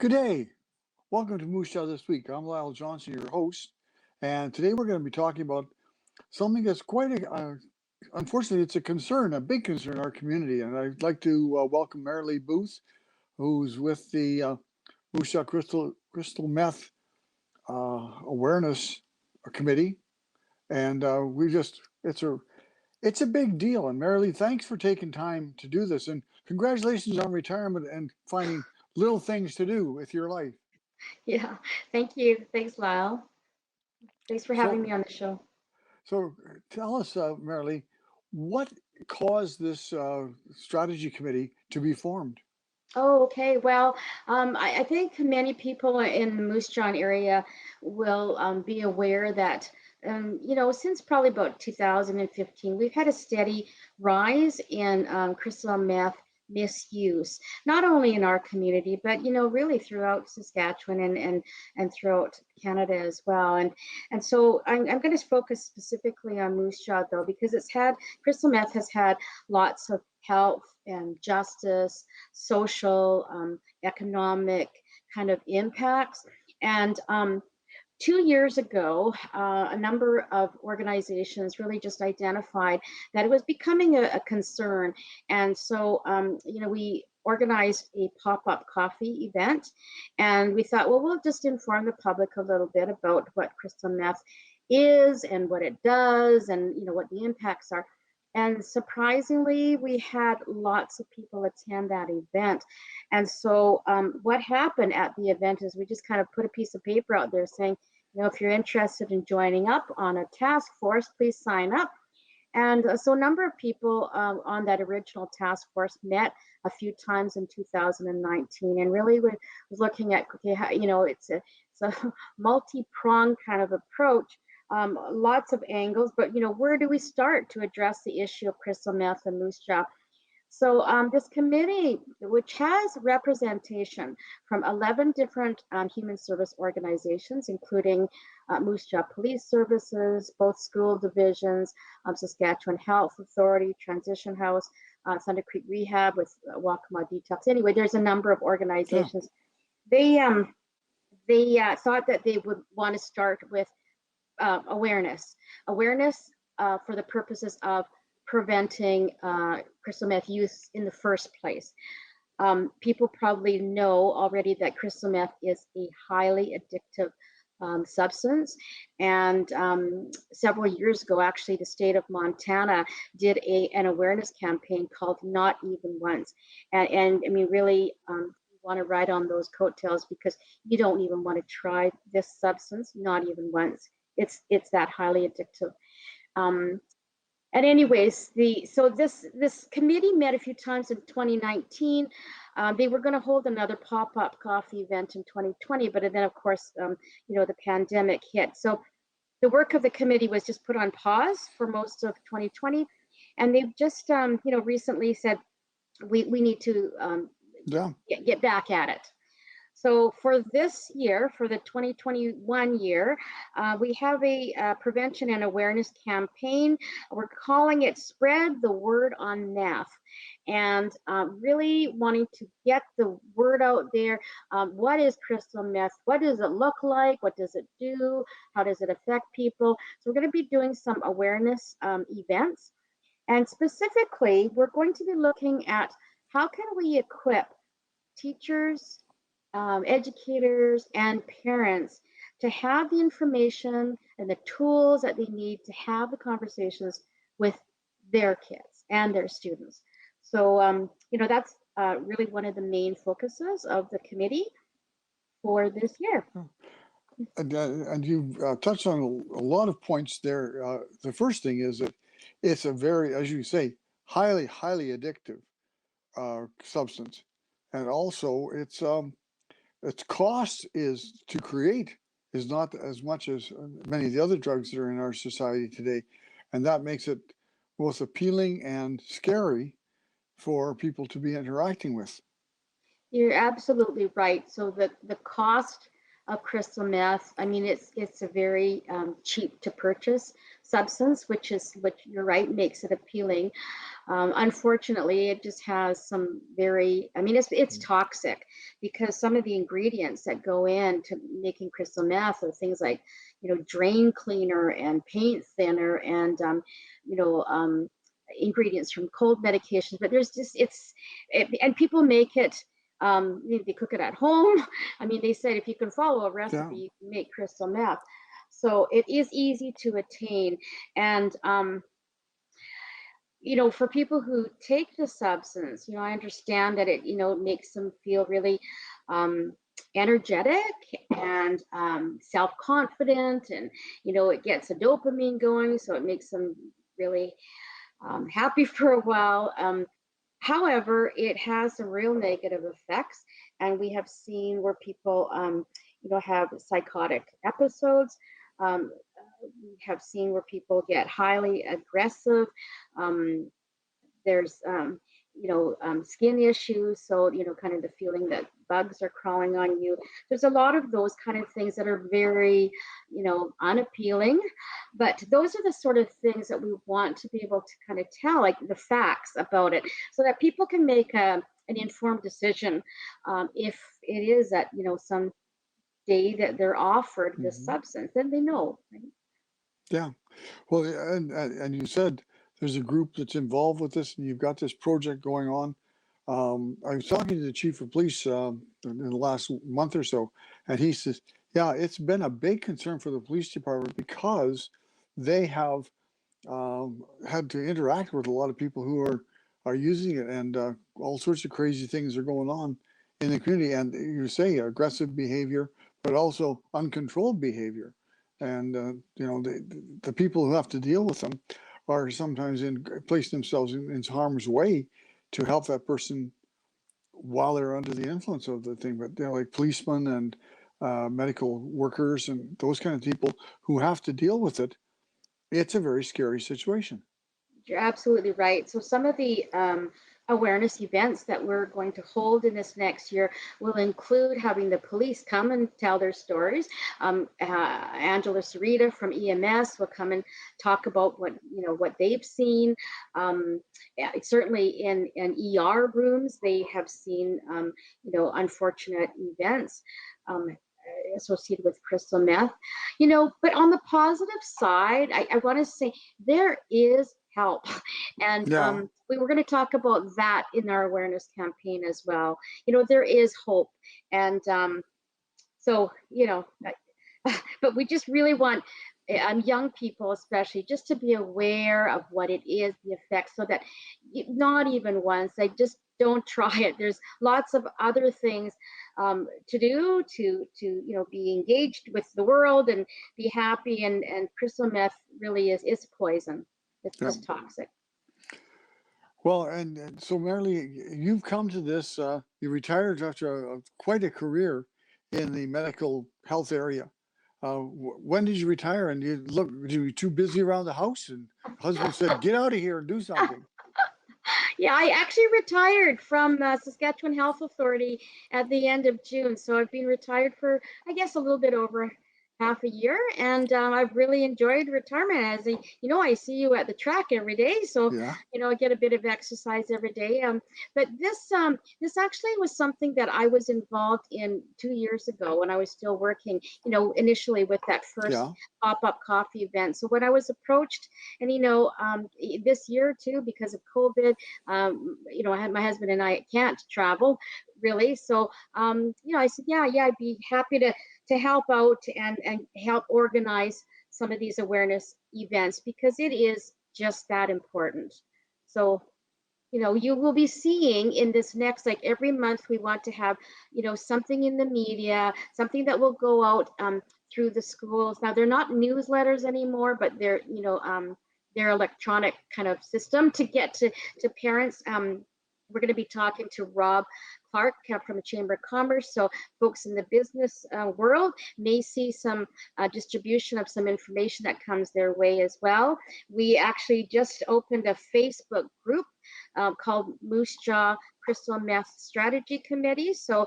Good day. Welcome to Moose Jaw This Week. I'm Lyle Johnson, your host, and today we're going to be talking about something that's unfortunately, it's a concern, a big concern in our community. And I'd like to welcome Marilee Booth, who's with the Moose Jaw Crystal Meth Awareness Committee, and it's a big deal. And Marilee, thanks for taking time to do this, and congratulations on retirement and finding little things to do with your life. Yeah, thank you. Thanks, Lyle. Thanks for having So me on the show. So tell us, Marilee, what caused this strategy committee to be formed? Oh, okay. Well, I think many people in the Moose Jaw area will be aware that, since probably about 2015, we've had a steady rise in crystal meth misuse, not only in our community, but, really throughout Saskatchewan and throughout Canada as well. And so I'm going to focus specifically on Moose Jaw, though, because crystal meth has had lots of health and justice, social, economic kind of impacts. And 2 years ago, a number of organizations really just identified that it was becoming a concern. And so, we organized a pop-up coffee event, and we thought, well, we'll just inform the public a little bit about what crystal meth is and what it does and, what the impacts are. And surprisingly, we had lots of people attend that event. And so, what happened at the event is we just kind of put a piece of paper out there saying, if you're interested in joining up on a task force, please sign up. And so a number of people on that original task force met a few times in 2019, and really was looking at, okay, how, it's a multi-pronged kind of approach, lots of angles, but where do we start to address the issue of crystal meth and moose jaw? So this committee, which has representation from 11 different human service organizations, including Moose Jaw Police Services, both school divisions, Saskatchewan Health Authority, Transition House, Thunder Creek Rehab with Waccamaw Detox. Anyway, there's a number of Yeah. organizations. They thought that they would want to start with awareness for the purposes of preventing crystal meth use in the first place. People probably know already that crystal meth is a highly addictive substance. And several years ago, actually, the state of Montana did an awareness campaign called Not Even Once. And I mean, really, you want to ride on those coattails because you don't even want to try this substance, not even once. It's that highly addictive. Um, and anyways, this committee met a few times in 2019. They were going to hold another pop-up coffee event in 2020, but then of course, the pandemic hit. So the work of the committee was just put on pause for most of 2020, and they've just, recently said we need to Yeah. get back at it. So for this year, for the 2021 year, we have a prevention and awareness campaign. We're calling it Spread the Word on Meth, and really wanting to get the word out there. What is crystal meth? What does it look like? What does it do? How does it affect people? So we're going to be doing some awareness events. And specifically, we're going to be looking at how can we equip teachers, educators, and parents to have the information and the tools that they need to have the conversations with their kids and their students. So, that's really one of the main focuses of the committee for this year. And you touched on a lot of points there. The first thing is that it's a very, as you say, highly addictive substance, and also its cost is to create is not as much as many of the other drugs that are in our society today, and that makes it both appealing and scary for people to be interacting with. You're absolutely right. So the cost of crystal meth. I mean, it's a very cheap to purchase substance, which you're right, makes it appealing. Unfortunately, it just has some very, I mean, it's toxic because some of the ingredients that go into making crystal meth are things like, drain cleaner and paint thinner and, you know, um, ingredients from cold medications. But there's just, and people make it, they cook it at home. I mean, they said if you can follow a Yeah. recipe, you can make crystal meth. So it is easy to attain. And, for people who take the substance, I understand that it, makes them feel really um, energetic and self-confident, and it gets a dopamine going, so it makes them really happy for a while. However, it has some real negative effects, and we have seen where people, have psychotic episodes. We have seen where people get highly aggressive. Um, there's skin issues, so kind of the feeling that bugs are crawling on you. There's a lot of those kind of things that are very unappealing, but those are the sort of things that we want to be able to kind of tell, like the facts about it, so that people can make an informed decision, if it is that some day that they're offered this Hmm. substance, then they know, right? Yeah. Well, and you said there's a group that's involved with this, and you've got this project going on. I was talking to the chief of police in the last month or so, and he says, "Yeah, it's been a big concern for the police department because they have had to interact with a lot of people who are using it, and all sorts of crazy things are going on in the community. And you say aggressive behavior, but also uncontrolled behavior. And the people who have to deal with them are sometimes in place themselves in harm's way to help that person while they're under the influence of the thing. But like policemen and medical workers and those kind of people who have to deal with it, it's a very scary situation. You're absolutely right. So some of the awareness events that we're going to hold in this next year will include having the police come and tell their stories. Angela Sarita from EMS will come and talk about what they've seen. Certainly in ER rooms, they have seen unfortunate events. Associated with crystal meth, but on the positive side, I want to say there is help. And Yeah. we were going to talk about that in our awareness campaign as well. There is hope. And so, but we just really want young people, especially, just to be aware of what it is, the effects, so that not even once, they just don't try it. There's lots of other things to do to be engaged with the world and be happy. And crystal meth really is poison. It's Yeah. just toxic. Well, and so Marilee, you've come to this. You retired after quite a career in the medical health area. When did you retire? And you look, you were too busy around the house, and husband said, "Get out of here and do something." Yeah, I actually retired from Saskatchewan Health Authority at the end of June. So I've been retired for, I guess, a little bit over half a year, and I've really enjoyed retirement. I see you at the track every day, so Yeah. I get a bit of exercise every day. But this actually was something that I was involved in 2 years ago when I was still working. Initially with that first Yeah. pop-up coffee event. So when I was approached, and this year too, because of COVID, my husband and I can't travel really. So, I said, yeah, I'd be happy to help out and help organize some of these awareness events, because it is just that important. So, you will be seeing in this next, like every month, we want to have, something in the media, something that will go out through the schools. Now, they're not newsletters anymore, but they're electronic kind of system to get to parents. we're going to be talking to Rob Clark from the Chamber of Commerce. So folks in the business world may see some distribution of some information that comes their way as well. We actually just opened a Facebook group called Moose Jaw Crystal Meth Strategy Committee. So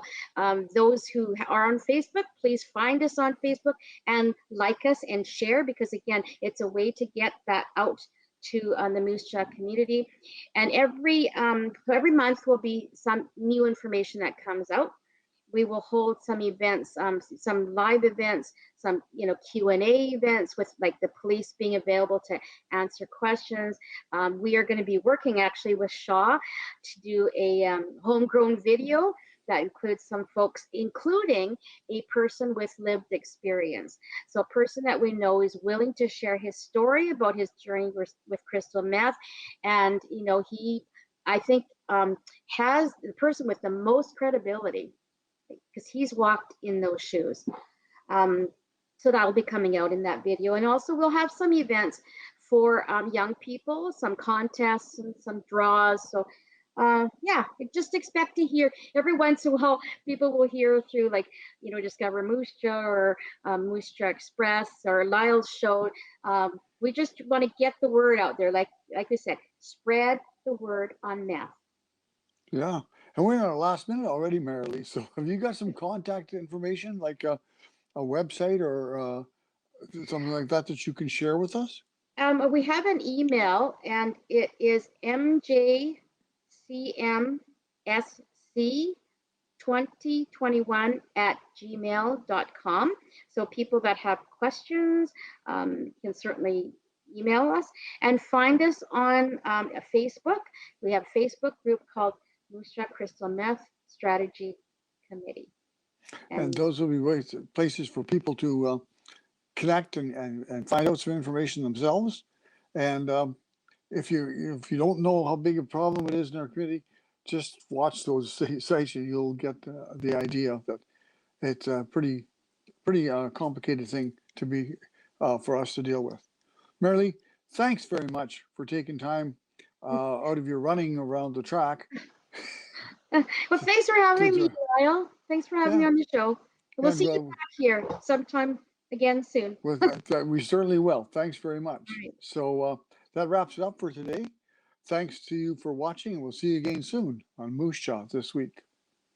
those who are on Facebook, please find us on Facebook and like us and share, because again, it's a way to get that out to the Moose Jaw community. And every month will be some new information that comes out. We will hold some events, some live events, some Q&A events with like the police being available to answer questions. We are going to be working actually with Shaw to do a homegrown video that includes some folks, including a person with lived experience. So a person that we know is willing to share his story about his journey with crystal meth. And, he, I think, has the person with the most credibility, because he's walked in those shoes. So that'll be coming out in that video. And also we'll have some events for young people, some contests and some draws. So yeah, just expect to hear every once in a while, people will hear through like, Discover Moose Jaw or Moose Jaw Express or Lyle's show. We just want to get the word out there. Like we said, spread the word on meth. Yeah. And we're in our last minute already, Marilee. So have you got some contact information, like a website or something like that that you can share with us? We have an email, and it is mjcmsc2021@gmail.com. So people that have questions can certainly email us, and find us on Facebook. We have a Facebook group called Moose Jaw Crystal Meth Strategy Committee. And those will be places for people to connect and find out some information themselves. And if you don't know how big a problem it is in our community, just watch those sites and you'll get the idea that it's a pretty complicated thing to be for us to deal with. Marilee, thanks very much for taking time out of your running around the track. Well, thanks for having me, Lyle. Thanks for having me on the show. We'll see you back here sometime again soon. We certainly will. Thanks very much. Right. So that wraps it up for today. Thanks to you for watching, and we'll see you again soon on Moose Jaw this week.